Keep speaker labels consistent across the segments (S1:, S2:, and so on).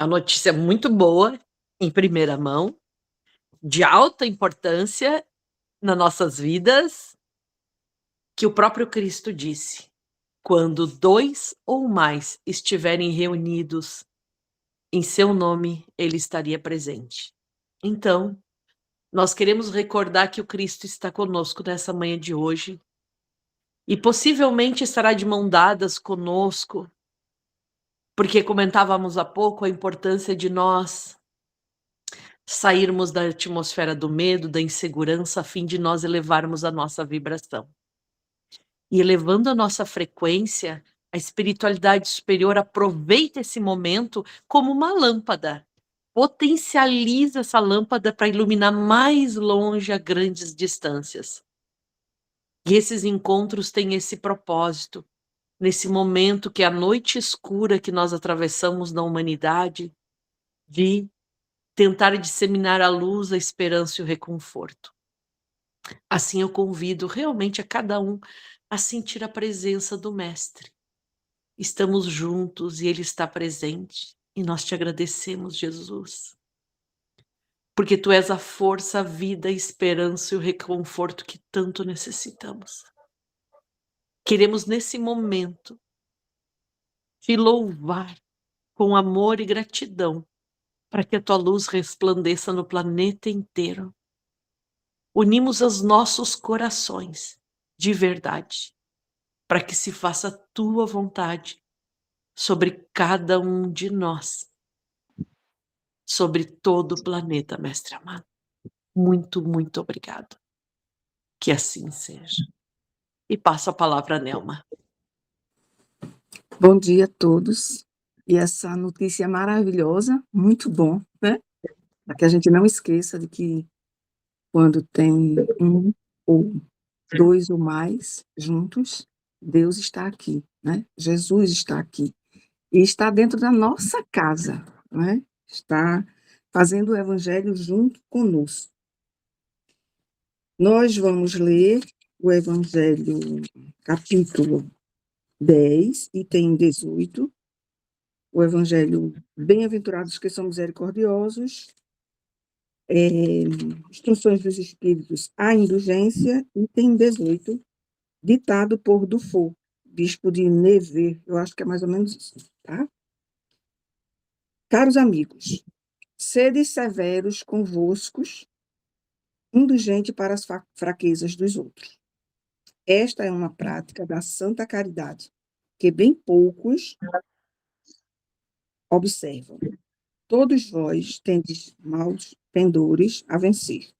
S1: A notícia é muito boa, em primeira mão, de alta importância nas nossas vidas, que o próprio Cristo disse: "Quando 2 ou mais estiverem reunidos em seu nome, ele estaria presente". Então, nós queremos recordar que o Cristo está conosco nessa manhã de hoje e possivelmente estará de mão dadas conosco, porque comentávamos há pouco a importância de nós sairmos da atmosfera do medo, da insegurança, a fim de nós elevarmos a nossa vibração. E elevando a nossa frequência, a espiritualidade superior aproveita esse momento como uma lâmpada. Potencializa essa lâmpada para iluminar mais longe a grandes distâncias. E esses encontros têm esse propósito, nesse momento que é a noite escura que nós atravessamos na humanidade, de tentar disseminar a luz, a esperança e o reconforto. Assim eu convido realmente a cada um a sentir a presença do Mestre. Estamos juntos e Ele está presente e nós te agradecemos, Jesus, porque Tu és a força, a vida, a esperança e o reconforto que tanto necessitamos. Queremos nesse momento te louvar com amor e gratidão para que a Tua luz resplandeça no planeta inteiro. Unimos os nossos corações de verdade para que se faça a Tua vontade sobre cada um de nós, sobre todo o planeta, Mestre amado. Muito, muito obrigado. Que assim seja. E passo a palavra a Nelma.
S2: Bom dia a todos. E essa notícia maravilhosa, muito bom, né? Para que a gente não esqueça de que quando tem um ou dois ou mais juntos, Deus está aqui, né? Jesus está aqui. E está dentro da nossa casa, né? Está fazendo o evangelho junto conosco. Nós vamos ler o evangelho capítulo 10, item 18, o evangelho bem-aventurados que são misericordiosos, instruções dos espíritos à indulgência, item 18, ditado por Dufour, bispo de Nevers, eu acho que é mais ou menos isso, tá? Caros amigos, sede severos convoscos, indulgente para as fraquezas dos outros. Esta é uma prática da santa caridade, que bem poucos observam. Todos vós tendes maus pendores a vencer,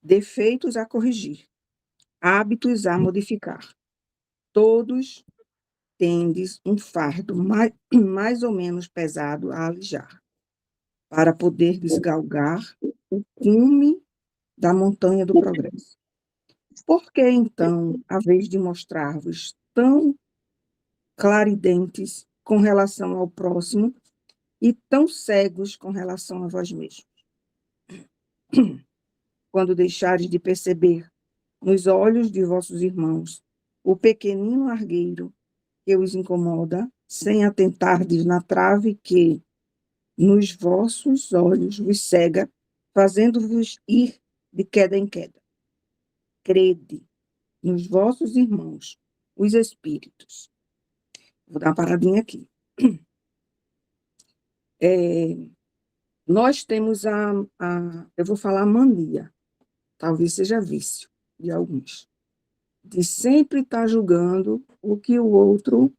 S2: defeitos a corrigir, hábitos a modificar. Todos tendes um fardo mais ou menos pesado a alijar, para poder desgalgar o cume da montanha do progresso. Por que, então, a vez de mostrar-vos tão claridentes com relação ao próximo e tão cegos com relação a vós mesmos? Quando deixares de perceber nos olhos de vossos irmãos o pequenino argueiro que os incomoda, sem atentardes na trave que nos vossos olhos vos cega, fazendo-vos ir de queda em queda. Crede nos vossos irmãos, os espíritos. Vou dar uma paradinha aqui. Nós temos eu vou falar mania, talvez seja vício de alguns, de sempre estar julgando o que o outro,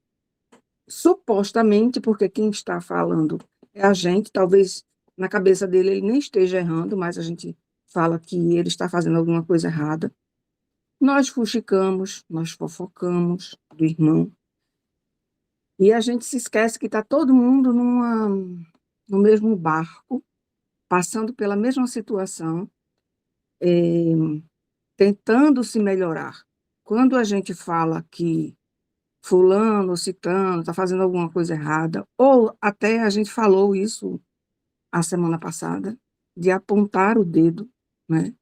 S2: supostamente, porque quem está falando é a gente, talvez na cabeça dele ele nem esteja errando, mas a gente fala que ele está fazendo alguma coisa errada. Nós fuxicamos, nós fofocamos do irmão, e a gente se esquece que está todo mundo no mesmo barco, passando pela mesma situação, tentando se melhorar. Quando a gente fala que fulano ou ciclano está fazendo alguma coisa errada, ou até a gente falou isso a semana passada, de apontar o dedo, né?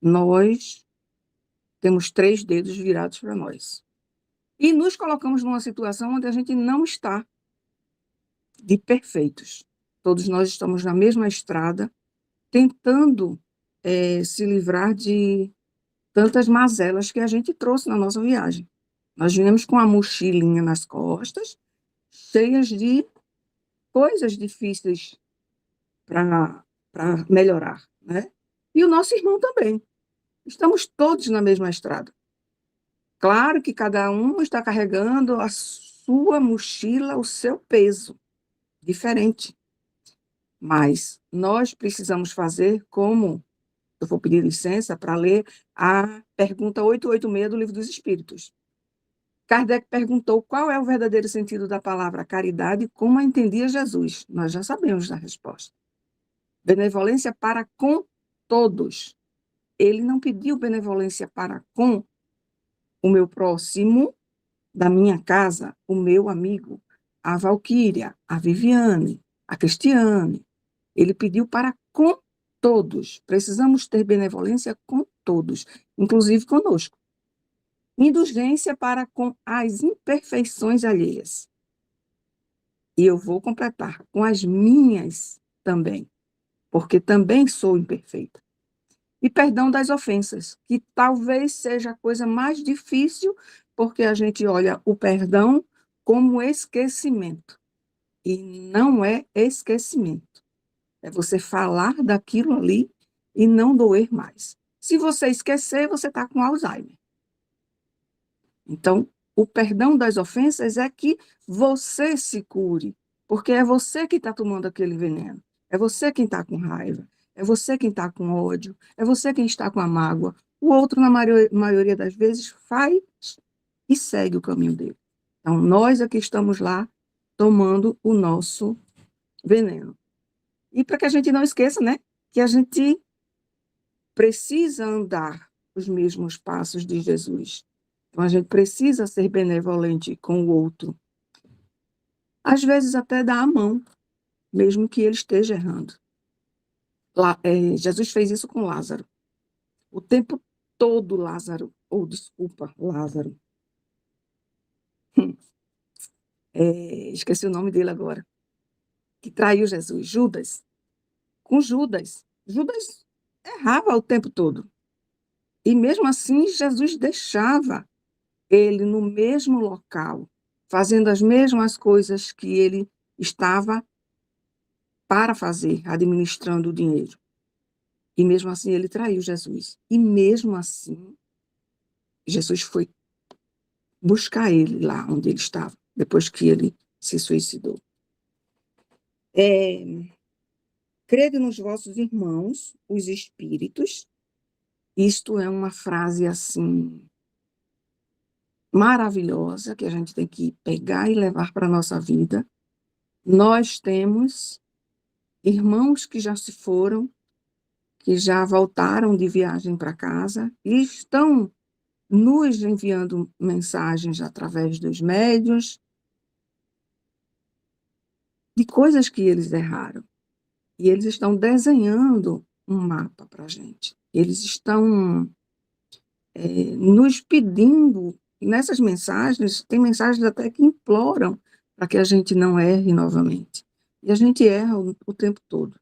S2: Nós temos 3 dedos virados para nós. E nos colocamos numa situação onde a gente não está de perfeitos. todos nós estamos na mesma estrada, tentando se livrar de tantas mazelas que a gente trouxe na nossa viagem. Nós viemos com a mochilinha nas costas, cheias de coisas difíceis para melhorar, né? E o nosso irmão também. Estamos todos na mesma estrada. Claro que cada um está carregando a sua mochila, o seu peso, diferente. Mas nós precisamos fazer como, eu vou pedir licença para ler a pergunta 886 do Livro dos Espíritos. Kardec perguntou qual é o verdadeiro sentido da palavra caridade e como a entendia Jesus. Nós já sabemos a resposta. Benevolência para com todos. Ele não pediu benevolência para com o meu próximo, da minha casa, o meu amigo, a Valquíria, a Viviane, a Cristiane. Ele pediu para com todos. Precisamos ter benevolência com todos, inclusive conosco. Indulgência para com as imperfeições alheias. E eu vou completar, com as minhas também, porque também sou imperfeita. E perdão das ofensas, que talvez seja a coisa mais difícil, porque a gente olha o perdão como esquecimento. E não é esquecimento. É você falar daquilo ali e não doer mais. Se você esquecer, você está com Alzheimer. Então, o perdão das ofensas é que você se cure, porque é você que está tomando aquele veneno. É você quem está com raiva. É você quem está com ódio. É você quem está com a mágoa. O outro, na maioria das vezes, faz e segue o caminho dele. Então, nós aqui estamos lá tomando o nosso veneno. E para que a gente não esqueça, né, que a gente precisa andar os mesmos passos de Jesus. Então, a gente precisa ser benevolente com o outro. Às vezes, até dar a mão, mesmo que ele esteja errando. Jesus fez isso com Lázaro. O tempo todo, Lázaro, Lázaro. Esqueci o nome dele agora. Que traiu Jesus, Judas. Com Judas. Judas errava o tempo todo. E mesmo assim, Jesus deixava ele no mesmo local, fazendo as mesmas coisas que ele estava para fazer, administrando o dinheiro. E mesmo assim, ele traiu Jesus. E mesmo assim, Jesus foi buscar ele lá onde ele estava, depois que ele se suicidou. Crede nos vossos irmãos, os espíritos. Isto é uma frase assim maravilhosa que a gente tem que pegar e levar para a nossa vida. Nós temos irmãos que já se foram, que já voltaram de viagem para casa e estão nos enviando mensagens através dos médiuns de coisas que eles erraram. E eles estão desenhando um mapa para a gente. Eles estão nos pedindo, nessas mensagens, tem mensagens até que imploram para que a gente não erre novamente. E a gente erra o tempo todo.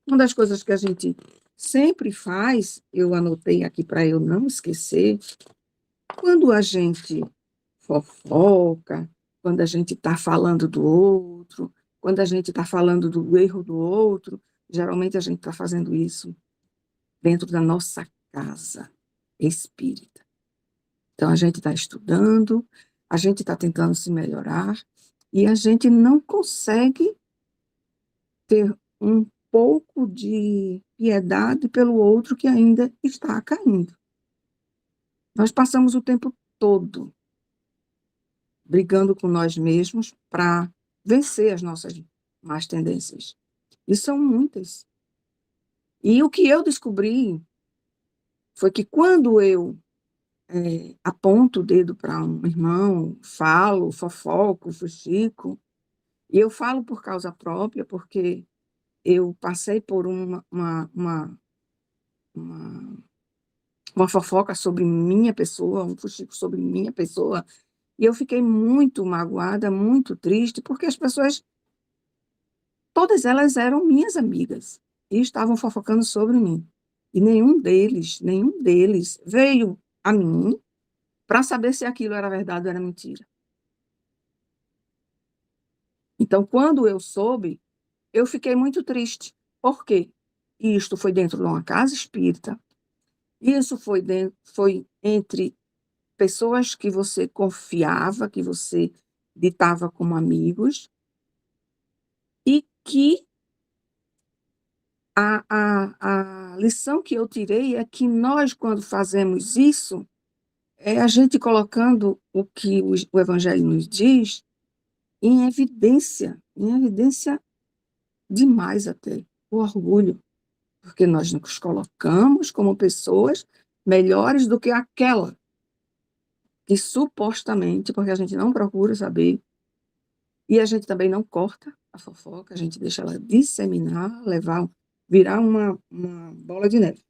S2: Uma das coisas que a gente sempre faz, eu anotei aqui para eu não esquecer, quando a gente fofoca, quando a gente está falando do outro, quando a gente está falando do erro do outro, geralmente a gente está fazendo isso dentro da nossa casa espírita. Então, a gente está estudando, a gente está tentando se melhorar e a gente não consegue ter um pouco de piedade pelo outro que ainda está caindo. Nós passamos o tempo todo brigando com nós mesmos para vencer as nossas más tendências. E são muitas. E o que eu descobri foi que quando eu aponto o dedo para um irmão, falo, fofoco, fuxico, e eu falo por causa própria, porque eu passei por uma fofoca sobre minha pessoa, um fuxico sobre minha pessoa, e eu fiquei muito magoada, muito triste, porque as pessoas todas elas eram minhas amigas e estavam fofocando sobre mim. E nenhum deles veio a mim para saber se aquilo era verdade ou era mentira. Então, quando eu soube, eu fiquei muito triste. Por quê? Isto foi dentro de uma casa espírita, isso foi entre pessoas que você confiava, que você ditava como amigos, e que a lição que eu tirei é que nós, quando fazemos isso, é a gente colocando o que o Evangelho nos diz em evidência demais até, o orgulho, porque nós nos colocamos como pessoas melhores do que aquela que supostamente, porque a gente não procura saber, e a gente também não corta a fofoca, a gente deixa ela disseminar, virar uma bola de neve.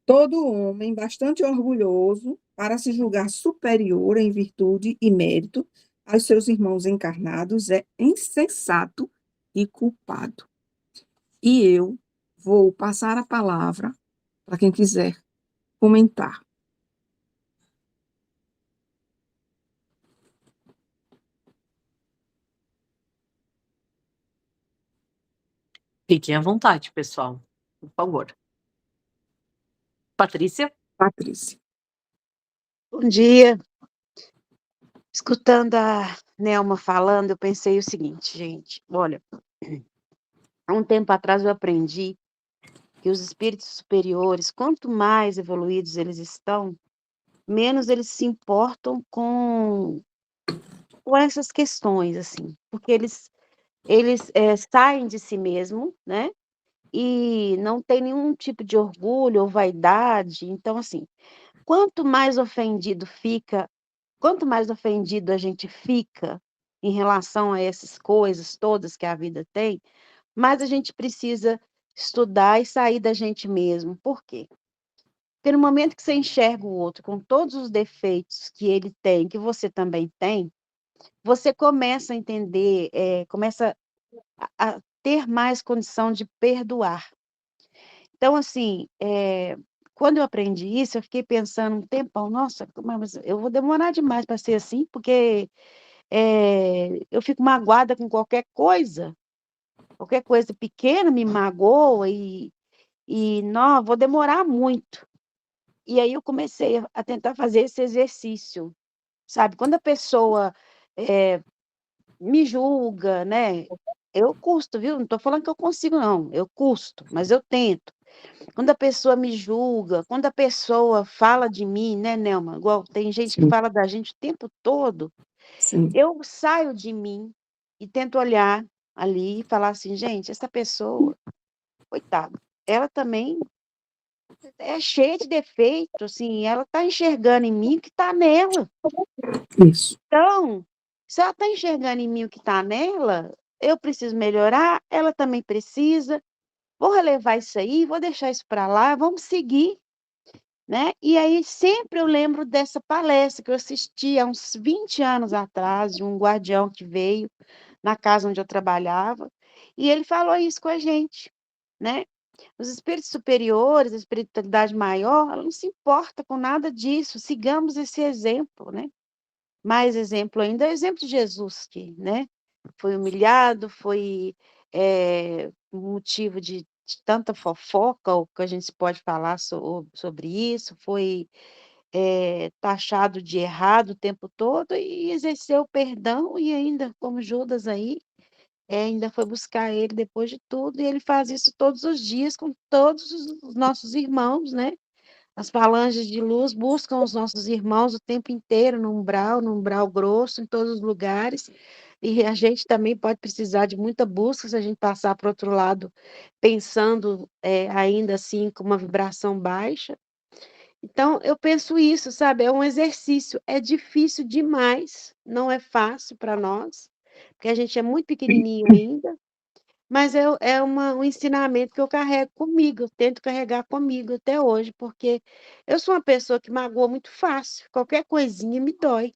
S2: Todo homem bastante orgulhoso para se julgar superior em virtude e mérito aos seus irmãos encarnados é insensato e culpado. E eu vou passar a palavra para quem quiser comentar.
S1: Fiquem à vontade, pessoal, por favor. Patrícia?
S2: Patrícia.
S3: Bom dia. Escutando a Nelma falando, eu pensei o seguinte, gente, olha, há um tempo atrás eu aprendi que os espíritos superiores, quanto mais evoluídos eles estão, menos eles se importam com essas questões, assim, porque eles saem de si mesmo, né, e não tem nenhum tipo de orgulho ou vaidade, então, assim, quanto mais ofendido a gente fica em relação a essas coisas todas que a vida tem, mais a gente precisa estudar e sair da gente mesmo. Por quê? Porque no momento que você enxerga o outro com todos os defeitos que ele tem, que você também tem, você começa a entender, começa a ter mais condição de perdoar. Então, assim, quando eu aprendi isso, eu fiquei pensando um tempão, nossa, mas eu vou demorar demais para ser assim, porque eu fico magoada com qualquer coisa pequena me magoa e não, vou demorar muito. E aí eu comecei a tentar fazer esse exercício, sabe? Quando a pessoa me julga, né? Eu custo, viu? Não estou falando que eu consigo, não. Eu custo, mas eu tento. Quando a pessoa me julga, quando a pessoa fala de mim, né, Nelma? Igual tem gente que
S2: Sim,
S3: fala da gente o tempo todo.
S2: sim,
S3: Eu saio de mim e tento olhar ali e falar assim, gente, essa pessoa, coitada, ela também é cheia de defeito, assim, ela está enxergando em mim o que está nela.
S2: isso.
S3: Então, se ela está enxergando em mim o que está nela, eu preciso melhorar, ela também precisa. Vou relevar isso aí, vou deixar isso para lá, vamos seguir, né? E aí sempre eu lembro dessa palestra que eu assisti há uns 20 anos atrás, de um guardião que veio na casa onde eu trabalhava, e ele falou isso com a gente, né? Os espíritos superiores, a espiritualidade maior, ela não se importa com nada disso, sigamos esse exemplo, né? Mais exemplo ainda é o exemplo de Jesus, que, né, foi humilhado, foi motivo de tanta fofoca, o que a gente pode falar sobre isso, foi taxado de errado o tempo todo e exerceu o perdão e ainda, como Judas aí, ainda foi buscar ele depois de tudo, e ele faz isso todos os dias com todos os nossos irmãos, né? As falanges de luz buscam os nossos irmãos o tempo inteiro, no umbral grosso, em todos os lugares, e a gente também pode precisar de muita busca se a gente passar para o outro lado, pensando ainda assim com uma vibração baixa. Então, eu penso isso, sabe? É um exercício, é difícil demais, não é fácil para nós, porque a gente é muito pequenininho ainda, mas um ensinamento que eu carrego comigo, eu tento carregar comigo até hoje, porque eu sou uma pessoa que magoa muito fácil, qualquer coisinha me dói.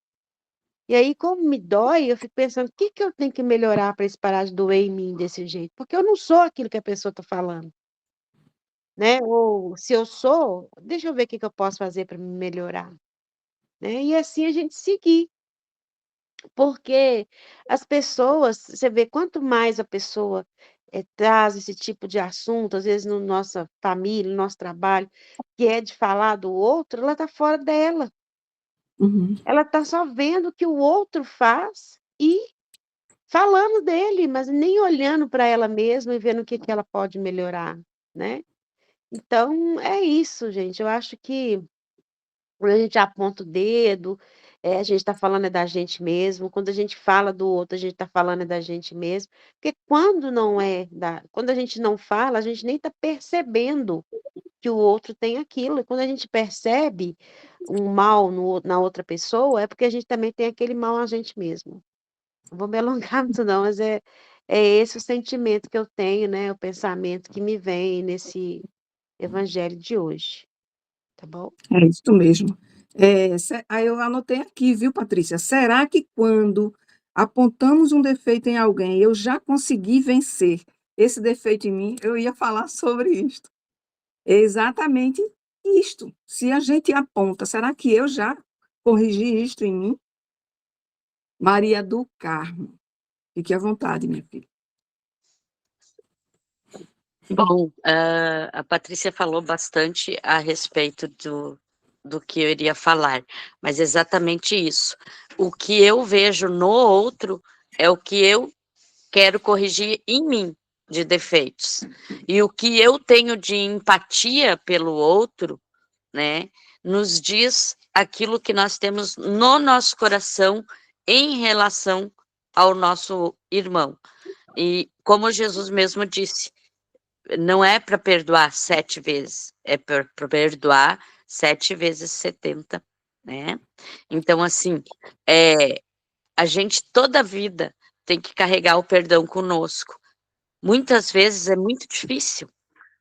S3: E aí, como me dói, eu fico pensando, o que que eu tenho que melhorar para isso parar de doer em mim desse jeito? Porque eu não sou aquilo que a pessoa está falando, né? Ou se eu sou, deixa eu ver o que que eu posso fazer para me melhorar, né? E assim a gente seguir, porque as pessoas, você vê, quanto mais a pessoa traz esse tipo de assunto, às vezes, no nossa família, no nosso trabalho, que é de falar do outro, ela está fora dela.
S2: Uhum.
S3: Ela está só vendo o que o outro faz e falando dele, mas nem olhando para ela mesma e vendo o que que ela pode melhorar, né. Então é isso, gente, eu acho que quando a gente aponta o dedo, a gente está falando é da gente mesmo, quando a gente fala do outro, a gente está falando é da gente mesmo, porque quando a gente não fala, a gente nem está percebendo que o outro tem aquilo, e quando a gente percebe um mal na outra pessoa, é porque a gente também tem aquele mal na gente mesmo. Não vou me alongar muito não, mas é esse o sentimento que eu tenho, né, o pensamento que me vem nesse evangelho de hoje, tá bom?
S2: É isso mesmo. Aí eu anotei aqui, viu, Patrícia? Será que quando apontamos um defeito em alguém, eu já consegui vencer esse defeito em mim? Eu ia falar sobre isto. É exatamente isto. Se a gente aponta, será que eu já corrigi isto em mim? Maria do Carmo. Fique à vontade, minha filha.
S4: Bom, a Patrícia falou bastante a respeito do que eu iria falar, mas exatamente isso. O que eu vejo no outro é o que eu quero corrigir em mim de defeitos. E o que eu tenho de empatia pelo outro, né, nos diz aquilo que nós temos no nosso coração em relação ao nosso irmão. E como Jesus mesmo disse, não é para perdoar 7 vezes, é para perdoar 7 vezes 70, né. Então, assim, a gente toda a vida tem que carregar o perdão conosco. Muitas vezes é muito difícil,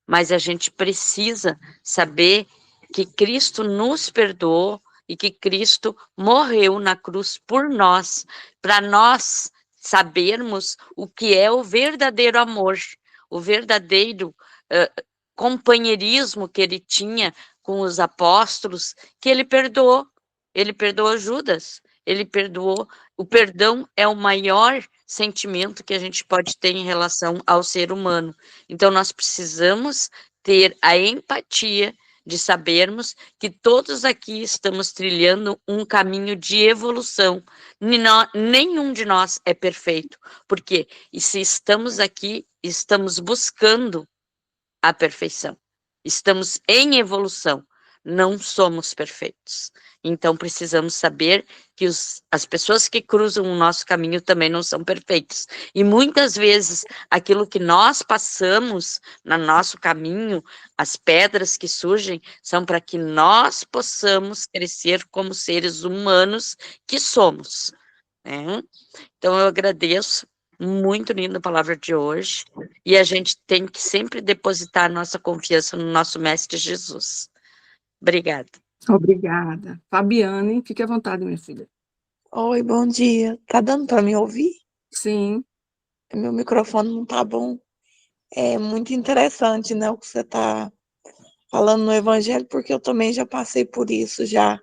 S4: mas a gente precisa saber que Cristo nos perdoou e que Cristo morreu na cruz por nós, para nós sabermos o que é o verdadeiro amor, o verdadeiro companheirismo que ele tinha com os apóstolos, que ele perdoou Judas, ele perdoou. O perdão é o maior sentimento que a gente pode ter em relação ao ser humano. Então, nós precisamos ter a empatia de sabermos que todos aqui estamos trilhando um caminho de evolução. Nenhum de nós é perfeito, porque e se estamos aqui, estamos buscando a perfeição. Estamos em evolução, não somos perfeitos. Então, precisamos saber que as pessoas que cruzam o nosso caminho também não são perfeitas. E muitas vezes, aquilo que nós passamos no nosso caminho, as pedras que surgem, são para que nós possamos crescer como seres humanos que somos, né? Então, eu agradeço. Muito linda a palavra de hoje. E a gente tem que sempre depositar nossa confiança no nosso Mestre Jesus. Obrigada.
S2: Obrigada. Fabiane, fique à vontade, minha filha.
S5: Oi, bom dia. Tá dando para me ouvir?
S2: Sim.
S5: Meu microfone não tá bom. É muito interessante, né, o que você está falando no Evangelho, porque eu também já passei por isso já.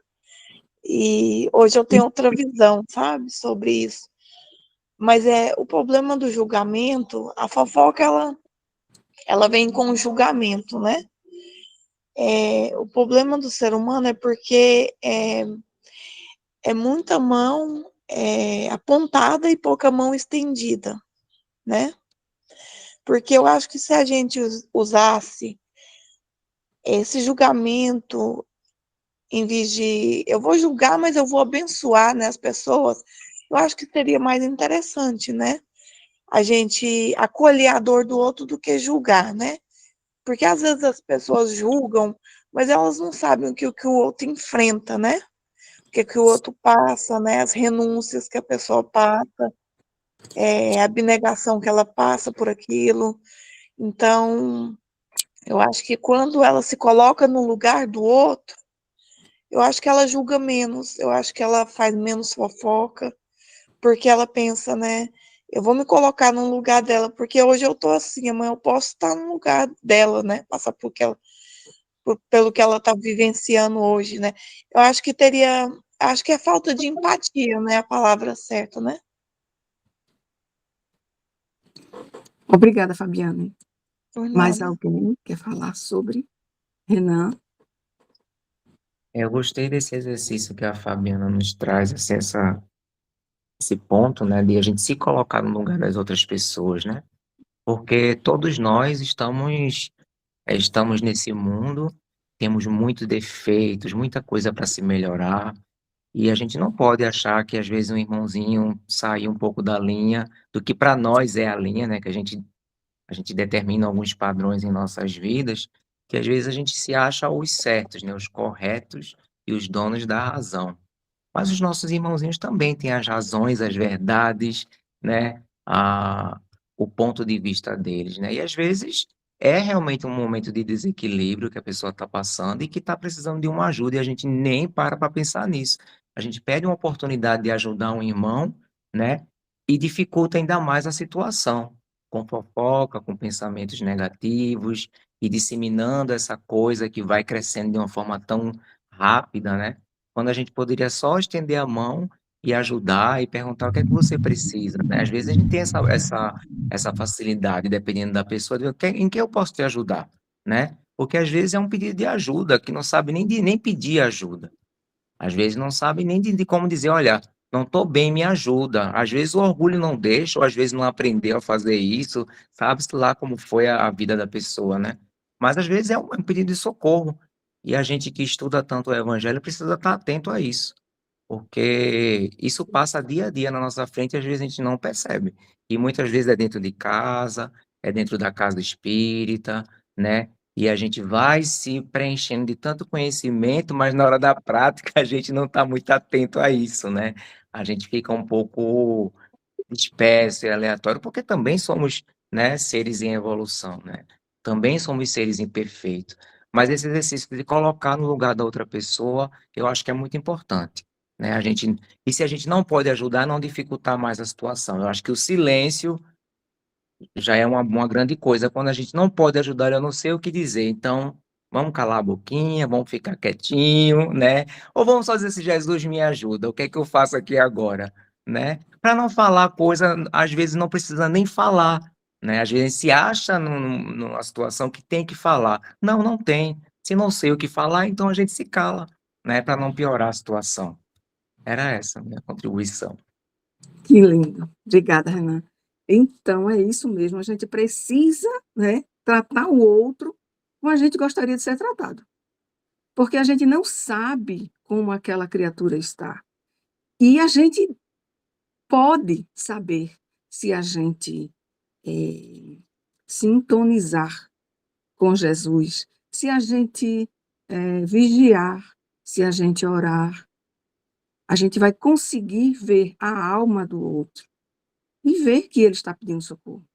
S5: E hoje eu tenho outra visão, sabe, sobre isso. Mas o problema do julgamento, a fofoca, ela vem com o julgamento, né? O problema do ser humano é porque é muita mão apontada e pouca mão estendida, né? Porque eu acho que se a gente usasse esse julgamento, em vez de eu vou julgar, mas eu vou abençoar, né, as pessoas, eu acho que seria mais interessante, né? A gente acolher a dor do outro do que julgar, né? Porque às vezes as pessoas julgam, mas elas não sabem o que o outro enfrenta, né? O que o outro passa, né? As renúncias que a pessoa passa, a abnegação que ela passa por aquilo. Então, eu acho que quando ela se coloca no lugar do outro, eu acho que ela julga menos, eu acho que ela faz menos fofoca, porque ela pensa, né? Eu vou me colocar no lugar dela, porque hoje eu tô assim, amanhã eu posso estar no lugar dela, né? Passar pelo que ela está vivenciando hoje, né? Eu acho que acho que é falta de empatia, né? A palavra certa, né?
S2: Obrigada, Fabiane.
S5: Por
S2: Mais
S5: nada.
S2: alguém quer falar sobre? Renan?
S6: Eu gostei desse exercício que a Fabiana nos traz, assim, esse ponto, né, de a gente se colocar no lugar das outras pessoas, né? Porque todos nós estamos nesse mundo, temos muitos defeitos, muita coisa para se melhorar, e a gente não pode achar que às vezes um irmãozinho sai um pouco da linha do que para nós é a linha, né? Que a gente determina alguns padrões em nossas vidas, que às vezes a gente se acha os certos, né? Os corretos e os donos da razão. Mas os nossos irmãozinhos também têm as razões, as verdades, né? O ponto de vista deles, né? E às vezes é realmente um momento de desequilíbrio que a pessoa está passando e que está precisando de uma ajuda e a gente nem para pensar nisso. A gente pede uma oportunidade de ajudar um irmão, né? E dificulta ainda mais a situação, com fofoca, com pensamentos negativos e disseminando essa coisa que vai crescendo de uma forma tão rápida, né? Quando a gente poderia só estender a mão e ajudar e perguntar o que é que você precisa, né? Às vezes a gente tem essa facilidade, dependendo da pessoa, de em que eu posso te ajudar, né? Porque às vezes é um pedido de ajuda, que não sabe nem pedir ajuda. Às vezes não sabe nem de como dizer, olha, não estou bem, me ajuda. Às vezes o orgulho não deixa, ou às vezes não aprendeu a fazer isso, sabe-se lá como foi a vida da pessoa, né? Mas às vezes é um pedido de socorro. E a gente que estuda tanto o evangelho precisa estar atento a isso, porque isso passa dia a dia na nossa frente e às vezes a gente não percebe. E muitas vezes é dentro de casa, é dentro da casa espírita, né? E a gente vai se preenchendo de tanto conhecimento, mas na hora da prática a gente não está muito atento a isso, né? A gente fica um pouco disperso e aleatório, porque também somos, né, seres em evolução, né? Também somos seres imperfeitos. Mas esse exercício de colocar no lugar da outra pessoa, eu acho que é muito importante, né? E se a gente não pode ajudar, não dificultar mais a situação. Eu acho que o silêncio já é uma grande coisa. Quando a gente não pode ajudar, eu não sei o que dizer. Então, vamos calar a boquinha, vamos ficar quietinho, né? Ou vamos só dizer assim, Jesus me ajuda, o que é que eu faço aqui agora, né? Para não falar coisa, às vezes não precisa nem falar, né? Às vezes se acha numa situação que tem que falar. Não, não tem. Se não sei o que falar, então a gente se cala, né? Para não piorar a situação. Era essa a minha contribuição.
S2: Que lindo. Obrigada, Renan. Então, é isso mesmo. A gente precisa, né, tratar o outro como a gente gostaria de ser tratado. Porque a gente não sabe como aquela criatura está. E a gente pode saber se a gente sintonizar com Jesus, se a gente vigiar, se a gente orar, a gente vai conseguir ver a alma do outro e ver que ele está pedindo socorro.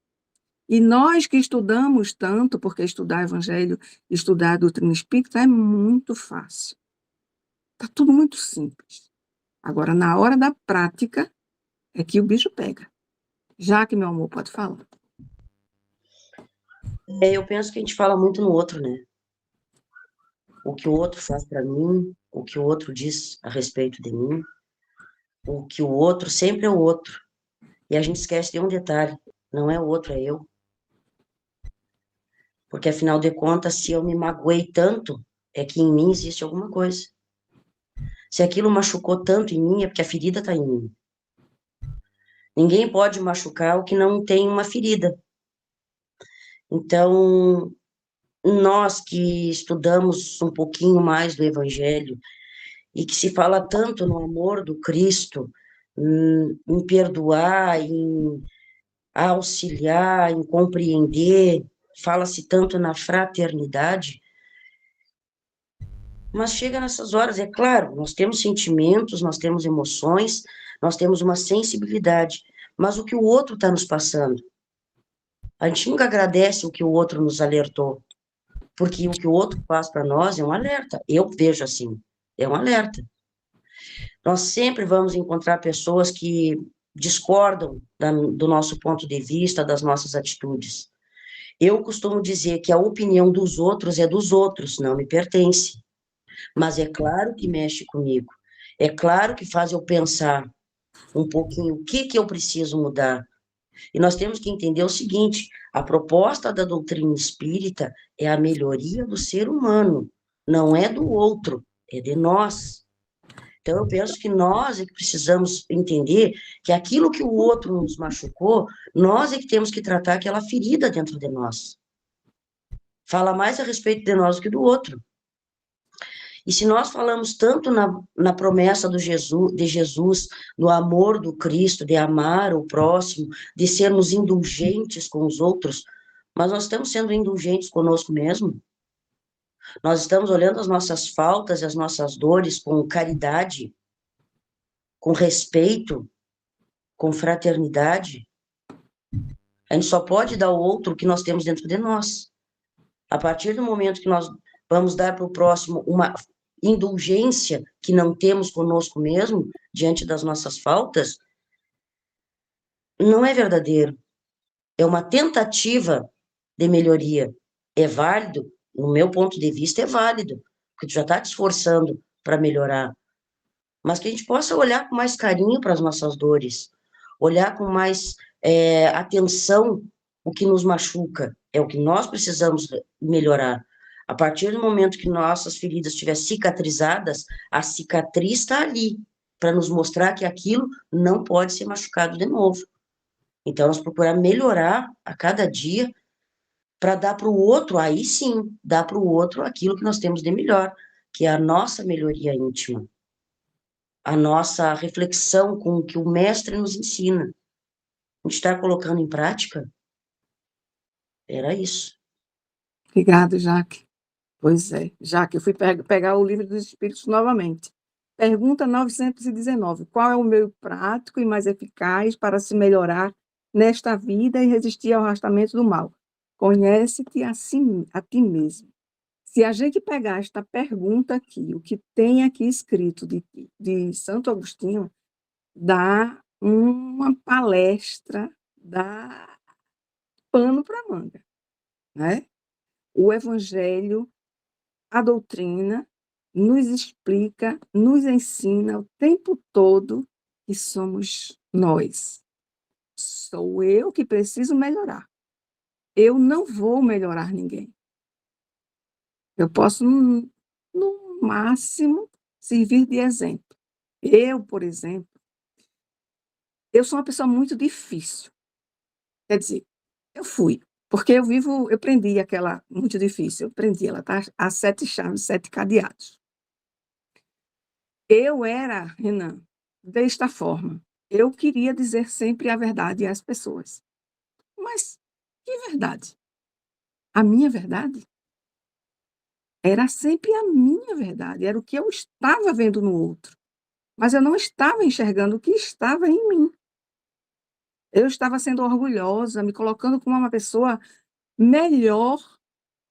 S2: E nós que estudamos tanto, porque estudar Evangelho, estudar a doutrina espírita é muito fácil. Está tudo muito simples. Agora, na hora da prática, é que o bicho pega. Já que, meu amor, pode falar.
S7: Eu penso que a gente fala muito no outro, né? O que o outro faz para mim, o que o outro diz a respeito de mim, o que o outro sempre é o outro. E a gente esquece de um detalhe, não é o outro, é eu. Porque, afinal de contas, se eu me magoei tanto, é que em mim existe alguma coisa. Se aquilo machucou tanto em mim, é porque a ferida está em mim. Ninguém pode machucar o que não tem uma ferida. Então, nós que estudamos um pouquinho mais do Evangelho, e que se fala tanto no amor do Cristo, em perdoar, em auxiliar, em compreender, fala-se tanto na fraternidade, mas chega nessas horas, é claro, nós temos sentimentos, nós temos emoções, nós temos uma sensibilidade, mas o que o outro está nos passando? A gente nunca agradece o que o outro nos alertou, porque o que o outro faz para nós é um alerta, eu vejo assim. É um alerta. Nós sempre vamos encontrar pessoas que discordam do nosso ponto de vista, das nossas atitudes. Eu costumo dizer que a opinião dos outros é dos outros, não me pertence. Mas é claro que mexe comigo. É claro que faz eu pensar um pouquinho o que eu preciso mudar. E nós temos que entender o seguinte: a proposta da doutrina espírita é a melhoria do ser humano, não é do outro, é de nós. Então, eu penso que nós é que precisamos entender que aquilo que o outro nos machucou, nós é que temos que tratar aquela ferida dentro de nós. Fala mais a respeito de nós do que do outro. E se nós falamos tanto na promessa de Jesus, do amor do Cristo, de amar o próximo, de sermos indulgentes com os outros, mas nós estamos sendo indulgentes conosco mesmo? Nós estamos olhando as nossas faltas e as nossas dores com caridade, com respeito, com fraternidade? A gente só pode dar ao outro o que nós temos dentro de nós. A partir do momento que nós vamos dar para o próximo uma indulgência que não temos conosco mesmo, diante das nossas faltas, não é verdadeiro. É uma tentativa de melhoria. É válido? No meu ponto de vista, é válido, porque tu já está te esforçando para melhorar. Mas que a gente possa olhar com mais carinho para as nossas dores, olhar com mais atenção o que nos machuca, é o que nós precisamos melhorar. A partir do momento que nossas feridas estiverem cicatrizadas, a cicatriz está ali, para nos mostrar que aquilo não pode ser machucado de novo. Então, nós procuramos melhorar a cada dia, para dar para o outro, aí sim, dar para o outro aquilo que nós temos de melhor, que é a nossa melhoria íntima, a nossa reflexão com o que o mestre nos ensina. A gente está colocando em prática? Era isso.
S2: Obrigada, Jaque. Pois é, Jaque, eu fui pegar o Livro dos Espíritos novamente. Pergunta 919. Qual é o meio prático e mais eficaz para se melhorar nesta vida e resistir ao arrastamento do mal? Conhece-te a ti mesmo. Se a gente pegar esta pergunta aqui, o que tem aqui escrito de Santo Agostinho, dá uma palestra, dá pano para manga, né? O Evangelho, a doutrina, nos explica, nos ensina o tempo todo que somos nós. Sou eu que preciso melhorar. Eu não vou melhorar ninguém. Eu posso, no máximo, servir de exemplo. Eu, por exemplo, eu sou uma pessoa muito difícil. Quer dizer, eu fui, porque eu prendi aquela muito difícil, eu prendi, ela está a 7 chaves, 7 cadeados. Eu era, Renan, desta forma. Eu queria dizer sempre a verdade às pessoas. Mas que verdade? A minha verdade? Era sempre a minha verdade, era o que eu estava vendo no outro. Mas eu não estava enxergando o que estava em mim. Eu estava sendo orgulhosa, me colocando como uma pessoa melhor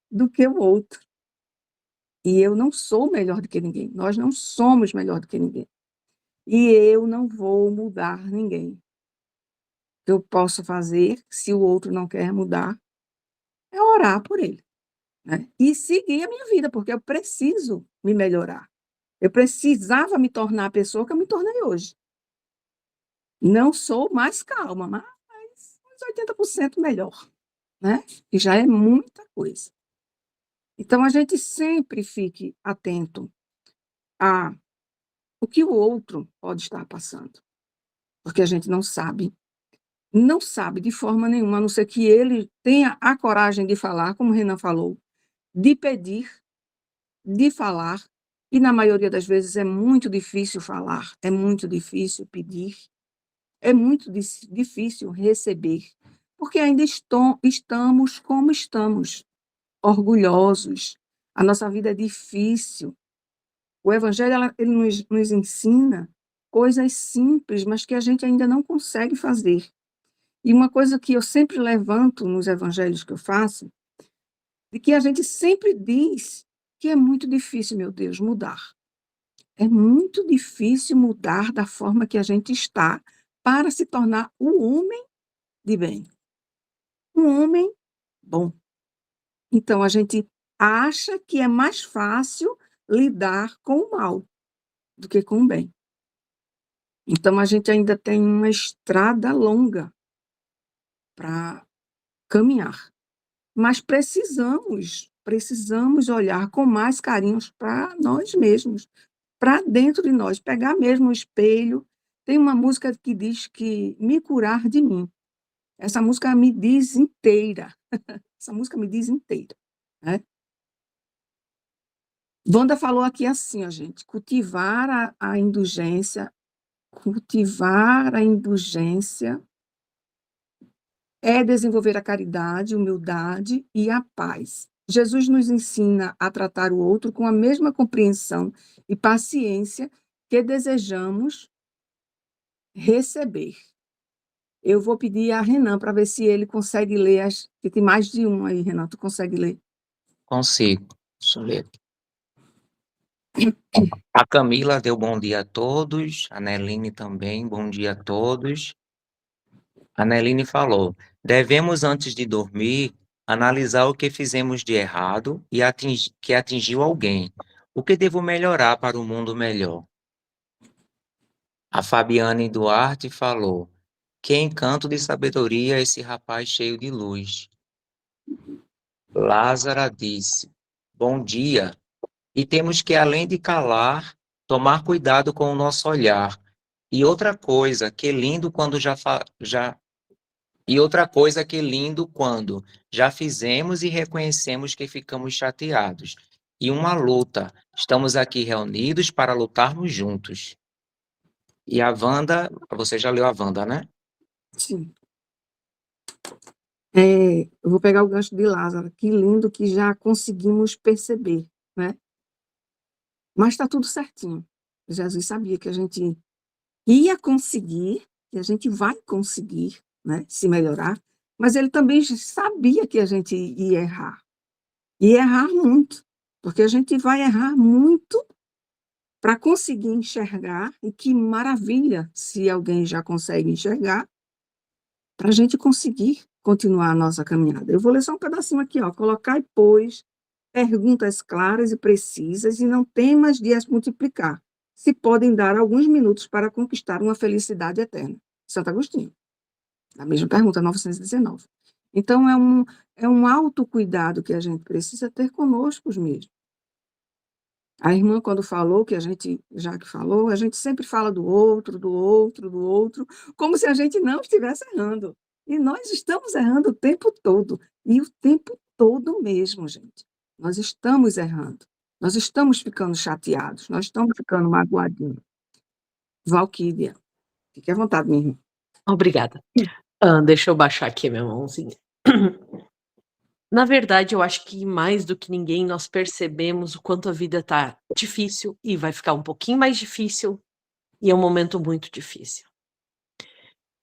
S2: do que o outro. E eu não sou melhor do que ninguém. Nós não somos melhor do que ninguém. E eu não vou mudar ninguém. O que eu posso fazer, se o outro não quer mudar, é orar por ele, né? E seguir a minha vida, porque eu preciso me melhorar. Eu precisava me tornar a pessoa que eu me tornei hoje. Não sou mais calma, mas uns 80% melhor, né? E já é muita coisa. Então, a gente sempre fique atento a o que o outro pode estar passando, porque a gente não sabe de forma nenhuma, a não ser que ele tenha a coragem de falar, como o Renan falou, de pedir, de falar, e na maioria das vezes é muito difícil falar, é muito difícil pedir, é muito difícil receber, porque ainda estamos como estamos, orgulhosos, a nossa vida é difícil. O Evangelho ele nos ensina coisas simples, mas que a gente ainda não consegue fazer. E uma coisa que eu sempre levanto nos evangelhos que eu faço, de que a gente sempre diz que é muito difícil, meu Deus, mudar. É muito difícil mudar da forma que a gente está para se tornar um homem de bem, um homem bom. Então, a gente acha que é mais fácil lidar com o mal do que com o bem. Então, a gente ainda tem uma estrada longa para caminhar, mas precisamos olhar com mais carinho para nós mesmos, para dentro de nós, pegar mesmo o espelho. Tem uma música que diz que me curar de mim. Essa música me diz inteira. Essa música me diz inteira, né? Wanda falou aqui assim, ó, gente, cultivar a indulgência é desenvolver a caridade, humildade e a paz. Jesus nos ensina a tratar o outro com a mesma compreensão e paciência que desejamos receber. Eu vou pedir a Renan para ver se ele consegue ler que tem mais de um aí, Renan, tu consegue ler?
S6: Consigo. Deixa eu ler. A Camila deu bom dia a todos, a Neline também, bom dia a todos. A Neline falou: devemos, antes de dormir, analisar o que fizemos de errado e que atingiu alguém. O que devo melhorar para um mundo melhor? A Fabiane Duarte falou: que encanto de sabedoria esse rapaz cheio de luz. Lázara disse: bom dia. E temos que, além de calar, tomar cuidado com o nosso olhar. E outra coisa, que lindo quando já fizemos e reconhecemos que ficamos chateados. E uma luta. Estamos aqui reunidos para lutarmos juntos. E a Wanda, você já leu a Wanda, né?
S2: Sim. Eu vou pegar o gancho de Lázaro. Que lindo que já conseguimos perceber, né? Mas está tudo certinho. Jesus sabia que a gente ia conseguir, que a gente vai conseguir, né, se melhorar, mas ele também sabia que a gente ia errar. E errar muito, porque a gente vai errar muito para conseguir enxergar, e que maravilha se alguém já consegue enxergar, para a gente conseguir continuar a nossa caminhada. Eu vou ler só um pedacinho aqui, ó. Colocai, pois, perguntas claras e precisas e não temas de as multiplicar, se podem dar alguns minutos para conquistar uma felicidade eterna. Santo Agostinho. A mesma pergunta, 919. Então, é um autocuidado que a gente precisa ter conosco mesmo. A irmã, quando falou, já que falou, a gente sempre fala do outro, como se a gente não estivesse errando. E nós estamos errando o tempo todo. E o tempo todo mesmo, gente. Nós estamos errando. Nós estamos ficando chateados. Nós estamos ficando magoadinhos. Valquíria, fique à vontade, minha irmã.
S1: Obrigada. Deixa eu baixar aqui a minha mãozinha. Na verdade, eu acho que mais do que ninguém nós percebemos o quanto a vida tá difícil e vai ficar um pouquinho mais difícil, e é um momento muito difícil.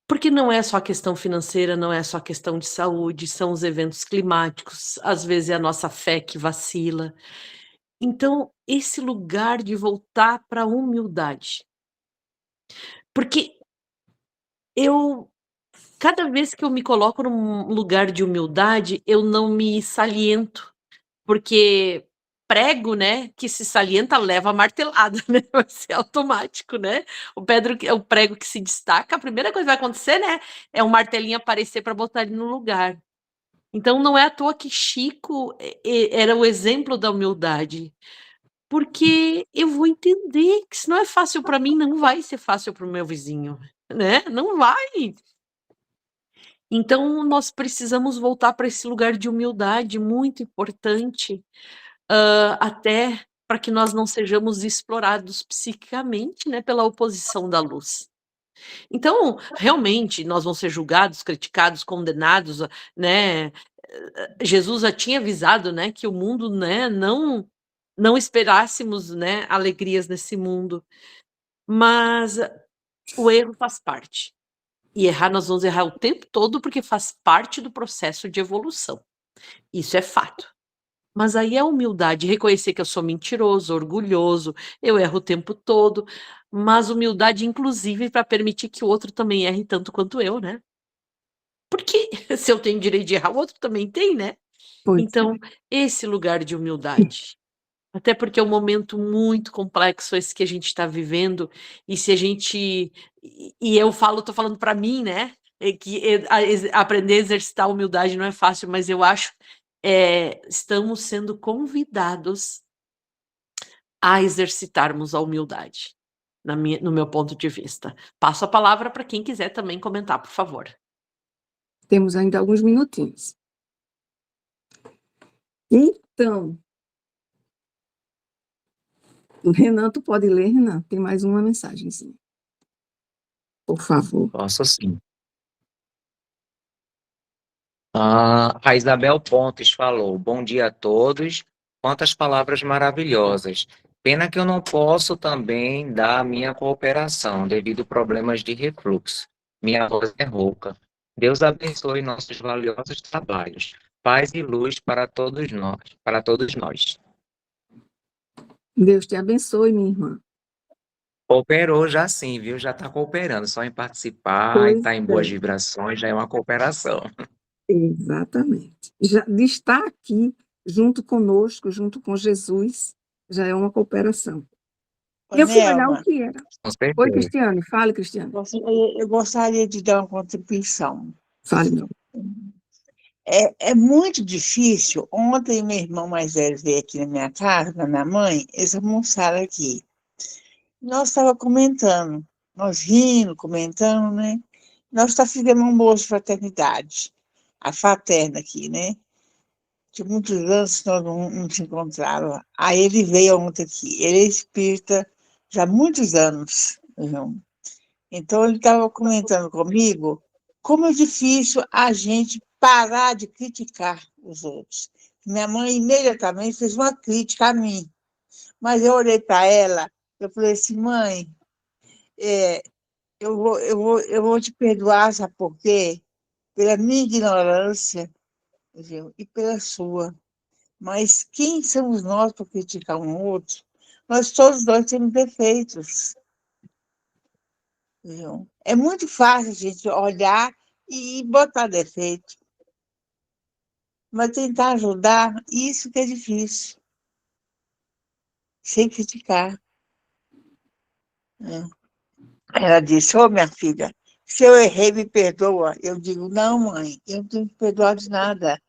S1: Porque não é só questão financeira, não é só questão de saúde, são os eventos climáticos, às vezes é a nossa fé que vacila. Então, esse lugar de voltar para a humildade. Porque cada vez que eu me coloco num lugar de humildade, eu não me saliento, porque prego, né, que se salienta leva a martelada, né, vai ser automático, né. O prego que se destaca, a primeira coisa que vai acontecer, né, é um martelinho aparecer para botar ele no lugar. Então não é à toa que Chico era o exemplo da humildade, porque eu vou entender que se não é fácil para mim, não vai ser fácil para o meu vizinho, né, não vai. Então nós precisamos voltar para esse lugar de humildade muito importante, até para que nós não sejamos explorados psiquicamente, né, pela oposição da luz. Então, realmente, nós vamos ser julgados, criticados, condenados, né, Jesus já tinha avisado, né, que o mundo, né, não esperássemos, né, alegrias nesse mundo, mas o erro faz parte. E errar, nós vamos errar o tempo todo, porque faz parte do processo de evolução. Isso é fato. Mas aí é humildade, reconhecer que eu sou mentiroso, orgulhoso, eu erro o tempo todo, mas humildade inclusive para permitir que o outro também erre tanto quanto eu, né. Porque se eu tenho direito de errar, o outro também tem, né.
S2: Pois.
S1: Então, esse lugar de humildade. Até porque é um momento muito complexo esse que a gente está vivendo, e se a gente e eu falo tô falando para mim, né, que aprender a exercitar a humildade não é fácil, mas eu acho, estamos sendo convidados a exercitarmos a humildade, no meu ponto de vista. Passo a palavra para quem quiser também comentar, por favor.
S2: Temos ainda alguns minutinhos. Então, o Renan, tu pode ler, Renan? Tem mais uma mensagenzinha. Por favor.
S6: Posso sim. A Isabel Pontes falou: bom dia a todos. Quantas palavras maravilhosas. Pena que eu não posso também dar a minha cooperação devido a problemas de refluxo. Minha voz é rouca. Deus abençoe nossos valiosos trabalhos. Paz e luz para todos nós, para todos nós.
S2: Deus te abençoe, minha irmã.
S6: Cooperou já sim, viu? Já está cooperando. Só em participar e
S2: Pois
S6: estar em boas
S2: é.
S6: vibrações já é uma cooperação.
S2: Exatamente. Já de estar aqui junto conosco, junto com Jesus, já é uma cooperação.
S5: Ô,
S2: E eu fui olhar o
S5: Nelma,
S2: que era.
S6: Com
S2: Oi,
S6: certeza.
S2: Cristiane. Fale, Cristiane.
S5: eu gostaria de dar uma contribuição.
S2: Fale, meu.
S5: É muito difícil. Ontem, meu irmão mais velho veio aqui na minha casa, na minha mãe, eles almoçaram aqui. Nós estávamos comentando, nós rindo, comentando, né? Nós fizemos um almoço de fraternidade, a fraterna aqui, né? De muitos anos que nós não se encontrávamos. Aí ele veio ontem aqui. Ele é espírita já há muitos anos, viu? Então ele estava comentando comigo como é difícil a gente parar de criticar os outros. Minha mãe imediatamente fez uma crítica a mim, mas eu olhei para ela, eu falei assim, mãe, eu vou te perdoar, sabe por quê? Pela minha ignorância, viu? E pela sua. Mas quem somos nós para criticar um outro? Todos nós temos defeitos. Viu? É muito fácil a gente olhar e botar defeito. Mas tentar ajudar, isso que é difícil. Sem criticar. Né? Ela disse, ô minha filha, se eu errei, me perdoa. Eu digo, não, mãe, eu não tenho que perdoar de nada.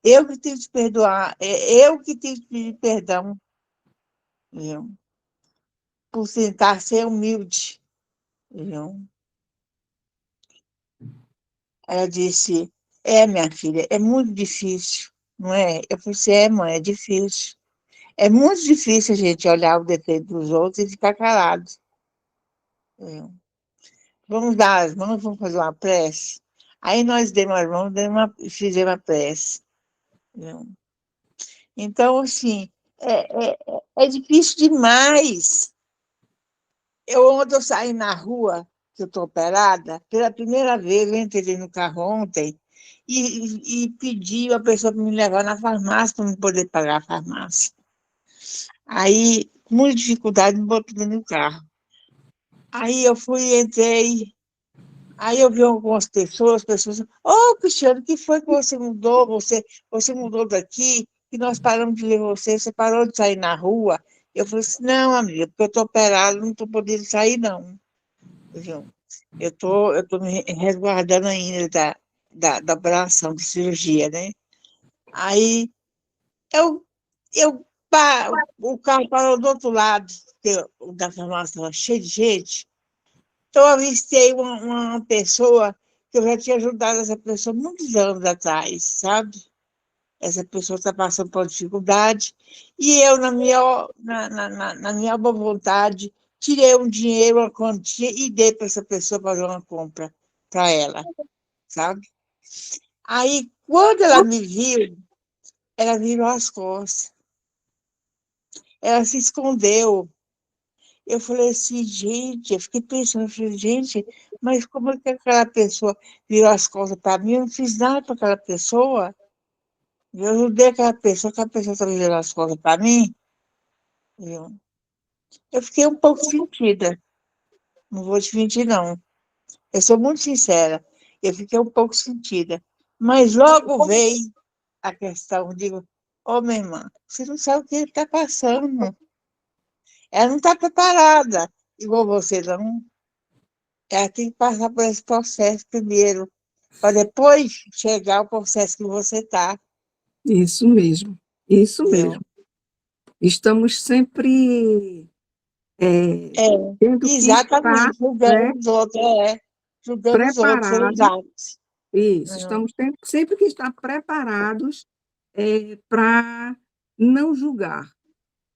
S5: Eu que tenho que te perdoar, eu que tenho que pedir perdão. Viu? Por tentar ser humilde. Viu? Ela disse, minha filha, é muito difícil, não é? Eu falei assim, mãe, é difícil. É muito difícil a gente olhar o defeito dos outros e ficar calado. Viu? Vamos dar as mãos, vamos fazer uma prece. Aí nós demos as mãos, fizemos a prece. Viu? Então, assim, é difícil demais. Ontem eu saí na rua, que eu estou operada, pela primeira vez, eu entrei no carro ontem e pedi a pessoa para me levar na farmácia, para eu poder pagar a farmácia. Aí, com muita dificuldade, me botou dentro do carro. Aí eu fui, entrei, aí eu vi algumas pessoas, Cristiano, o que foi que você mudou? Você mudou daqui, que nós paramos de ver você parou de sair na rua? Eu falei assim, não, amiga, porque eu estou operada, não estou podendo sair, não. Viu? Eu tô me resguardando ainda da operação de cirurgia, né? Aí o carro parou do outro lado, porque o da farmácia estava cheio de gente. Então, eu avistei uma pessoa que eu já tinha ajudado essa pessoa muitos anos atrás, sabe? Essa pessoa está passando por dificuldade, e eu, na minha boa vontade, tirei um dinheiro, uma quantia, e dei para essa pessoa fazer uma compra para ela, sabe? Aí, quando ela me viu, ela virou as costas, ela se escondeu. Eu falei assim, gente, eu fiquei pensando, eu falei, gente, mas como é que aquela pessoa virou as costas para mim? Eu não fiz nada para aquela pessoa.
S8: Eu ajudei que a pessoa trazendo as coisas para mim, eu, eu fiquei um pouco sentida. Não vou te mentir, não. Eu sou muito sincera. Eu fiquei um pouco sentida. Mas logo veio a questão, digo, ô minha irmã, você não sabe o que ele está passando. Ela não está preparada, igual você, não. Ela tem que passar por esse processo primeiro, para depois chegar ao processo que você está.
S2: Isso mesmo, isso
S8: Entendeu?
S2: mesmo. Estamos sempre
S8: É,
S2: tendo que estar,
S8: exatamente, julgando
S2: né,
S8: os outros, julgando os outros pelos
S2: preparados.
S8: atos.
S2: Isso,
S8: Não.
S2: estamos sempre que estar preparados para não julgar,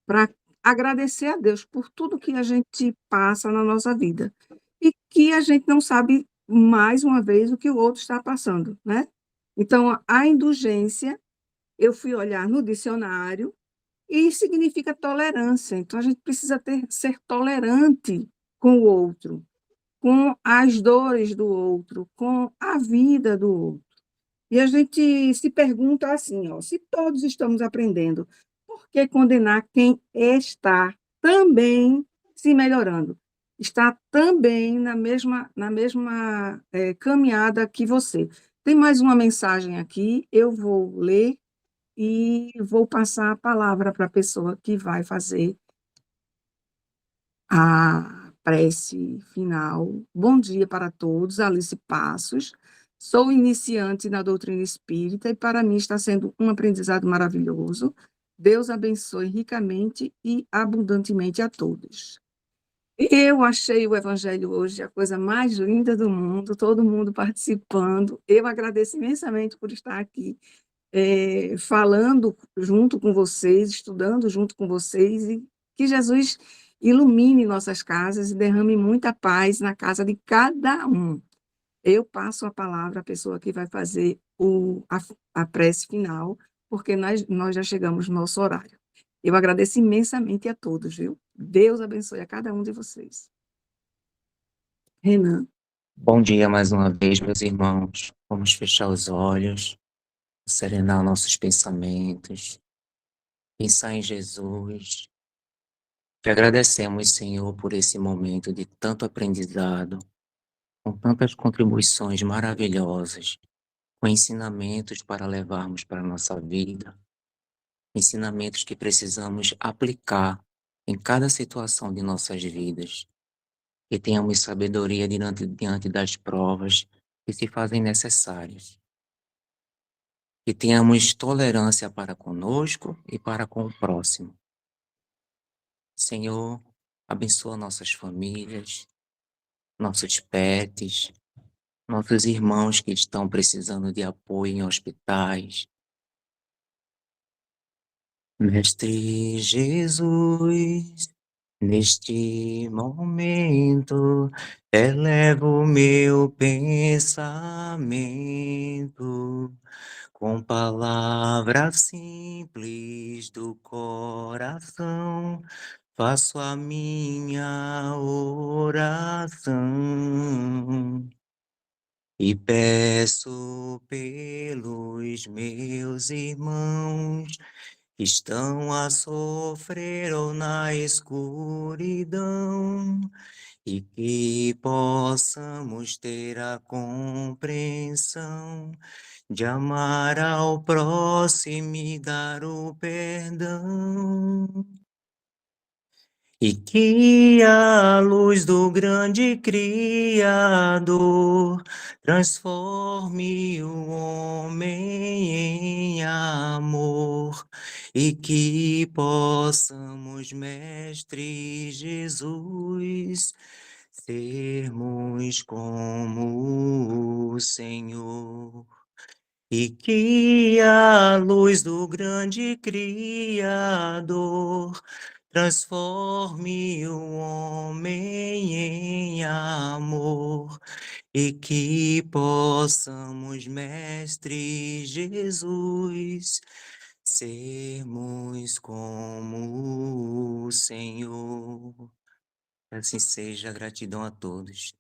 S2: para agradecer a Deus por tudo que a gente passa na nossa vida. E que a gente não sabe, mais uma vez, o que o outro está passando, né? Então, a indulgência, eu fui olhar no dicionário e significa tolerância. Então, a gente precisa ser tolerante com o outro, com as dores do outro, com a vida do outro. E a gente se pergunta assim, ó, se todos estamos aprendendo, por que condenar quem está também se melhorando? Está também na mesma caminhada que você. Tem mais uma mensagem aqui, eu vou ler e vou passar a palavra para a pessoa que vai fazer a prece final. Bom dia para todos, Alice Passos. Sou iniciante na doutrina espírita e para mim está sendo um aprendizado maravilhoso. Deus abençoe ricamente e abundantemente a todos. Eu achei o Evangelho hoje a coisa mais linda do mundo, todo mundo participando. Eu agradeço imensamente por estar aqui, falando junto com vocês, estudando junto com vocês, e que Jesus ilumine nossas casas e derrame muita paz na casa de cada um. Eu passo a palavra à pessoa que vai fazer a prece final, porque nós já chegamos no nosso horário. Eu agradeço imensamente a todos, viu? Deus abençoe a cada um de vocês. Renan.
S6: Bom dia mais uma vez, meus irmãos. Vamos fechar os olhos, serenar nossos pensamentos, pensar em Jesus. Te agradecemos, Senhor, por esse momento de tanto aprendizado, com tantas contribuições maravilhosas, com ensinamentos para levarmos para a nossa vida, ensinamentos que precisamos aplicar em cada situação de nossas vidas, que tenhamos sabedoria diante das provas que se fazem necessárias, que tenhamos tolerância para conosco e para com o próximo. Senhor, abençoa nossas famílias, nossos pets, nossos irmãos que estão precisando de apoio em hospitais. Mestre Jesus, neste momento, elevo meu pensamento com palavras simples do coração. Faço a minha oração e peço pelos meus irmãos que estão a sofrer ou na escuridão, e que possamos ter a compreensão de amar ao próximo e dar o perdão. E que a luz do grande Criador transforme o homem em amor, e que possamos, Mestre Jesus, sermos como o Senhor. E que a luz do grande Criador transforme o homem em amor, e que possamos, Mestre Jesus, sermos como o Senhor. Assim seja, gratidão a todos.